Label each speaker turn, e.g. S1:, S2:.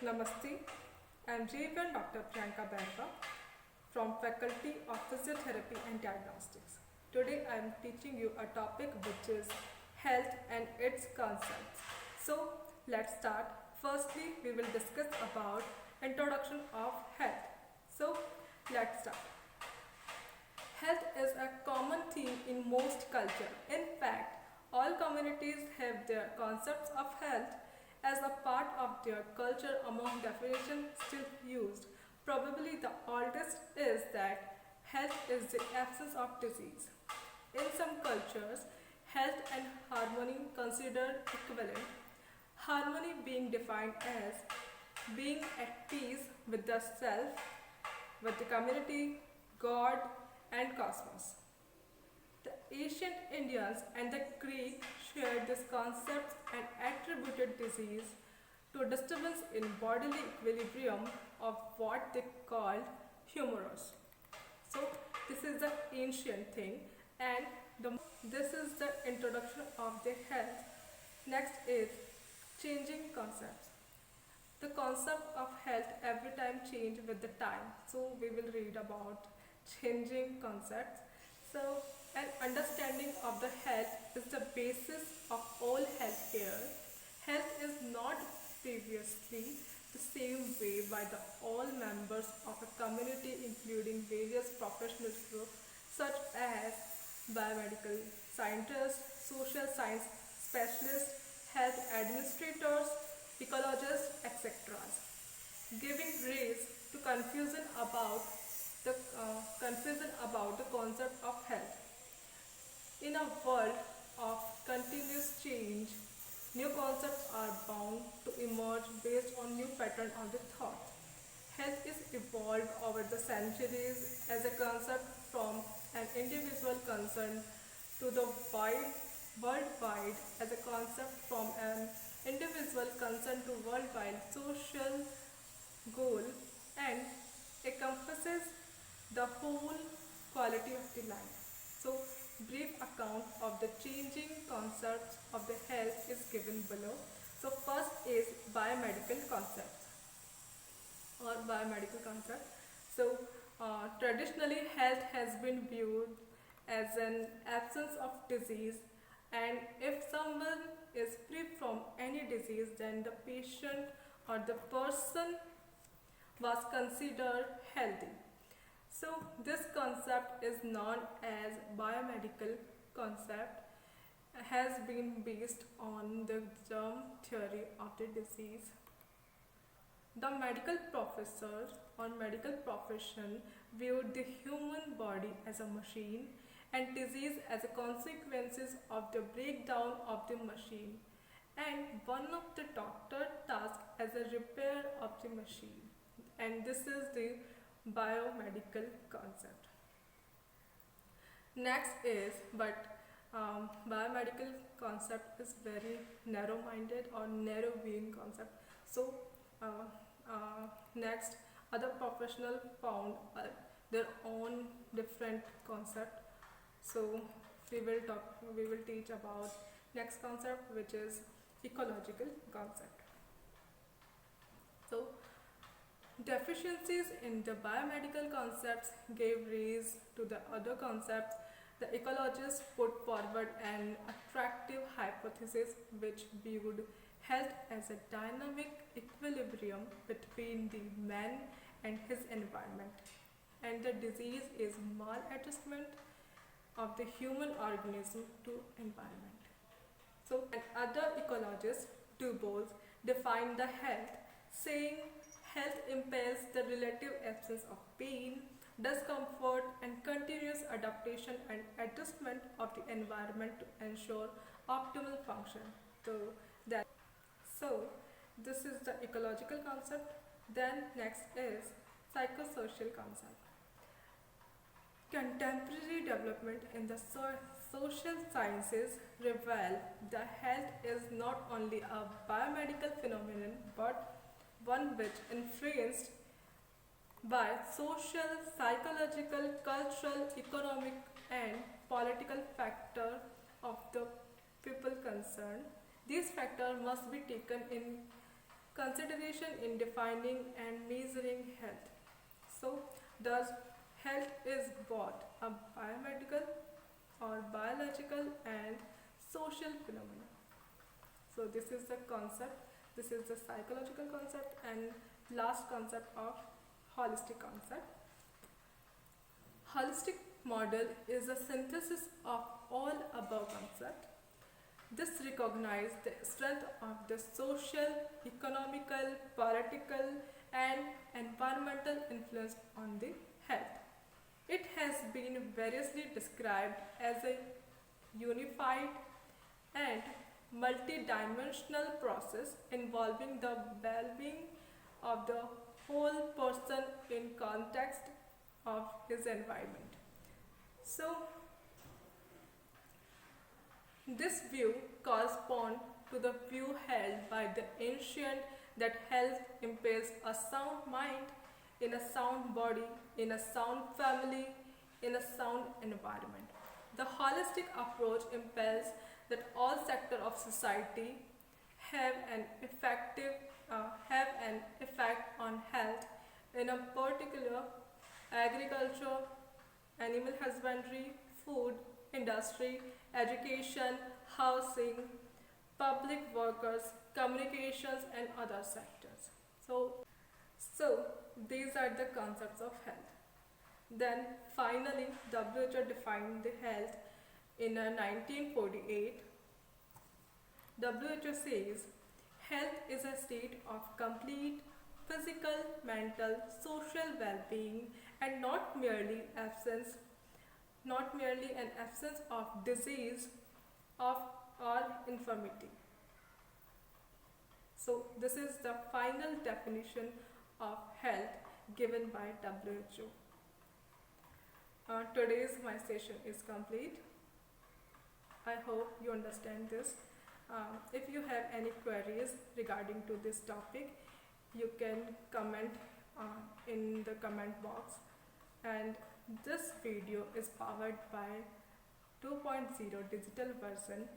S1: Namaste, I am JVN Dr. Priyanka Bairwa from Faculty of Physiotherapy and Diagnostics. Today I am teaching you a topic which is health and its concepts. So let's start. Firstly, we will discuss about introduction of health. So let's start. Health is a common theme in most culture. In fact, all communities have their concepts of health as a part of their culture among definitions still used. Probably the oldest is that health is the absence of disease. In some cultures, health and harmony considered equivalent. Harmony being defined as being at peace with the self, with the community, God, and cosmos. The ancient Indians and the Greek shared this concept and attributed disease to a disturbance in bodily equilibrium of what they called humorous. So this is the ancient thing, and this is the introduction of the health. Next is changing concepts. The concept of health every time change with the time. So we will read about changing concepts. So an understanding of the health is the basis of all healthcare. Health is not previously the same way by the all members of a community including various professional groups such as biomedical scientists, social science specialists, health administrators, ecologists, etc. Giving rise to confusion about the concept of health. In a world of continuous change, new concepts are bound to emerge based on new patterns of the thought. Health is evolved over the centuries as a concept from an individual concern to the worldwide as a concept from an individual concern to worldwide social goal and encompasses the whole quality of the life. So, brief account of the changing concepts of the health is given below. So, first is biomedical concepts or biomedical concept. So, traditionally, health has been viewed as an absence of disease, and if someone is free from any disease, then the patient or the person was considered healthy. So this concept is known as biomedical concept, has been based on the germ theory of the disease. The medical professor or medical profession viewed the human body as a machine and disease as a consequences of the breakdown of the machine, and one of the doctor task as a repair of the machine, and this is the biomedical concept. Next is biomedical concept is very narrow minded or narrow viewing concept. So next, other professional found their own different concept. So we will teach about next concept, which is ecological concept. So deficiencies in the biomedical concepts gave rise to the other concepts. The ecologists put forward an attractive hypothesis which viewed health as a dynamic equilibrium between the man and his environment, and the disease is maladjustment of the human organism to environment. So, and other ecologists, Dubois, defined the health, saying health impairs the relative absence of pain, discomfort, and continuous adaptation and adjustment of the environment to ensure optimal function. So, that so this is the ecological concept. Then next is psychosocial concept. Contemporary development in the social sciences reveal that health is not only a biomedical phenomenon but one which influenced by social, psychological, cultural, economic, and political factors of the people concerned. These factors must be taken in consideration in defining and measuring health. So, does health is what? A biomedical or biological and social phenomena. So, this is the concept, this is the psychological concept, and last concept of holistic concept. Holistic model is a synthesis of all above concepts. This recognizes the strength of the social, economical, political, and environmental influence on the health. It has been variously described as a unified and multidimensional process involving the well-being of the whole person in context of his environment. So, this view corresponds to the view held by the ancient that health impairs a sound mind in a sound body, in a sound family, in a sound environment. The holistic approach impels that all sectors of society have an effect on health, in a particular agriculture, animal husbandry, food, industry, education, housing, public workers, communications, and other sectors. So these are the concepts of health. Then finally, WHO defined the health in 1948. WHO says health is a state of complete physical, mental, social well-being, and not merely an absence of disease of or infirmity. So this is the final definition of health given by WHO. Today's my session is complete. I hope you understand this. If you have any queries regarding to this topic, you can comment in the comment box. And this video is powered by 2.0 digital version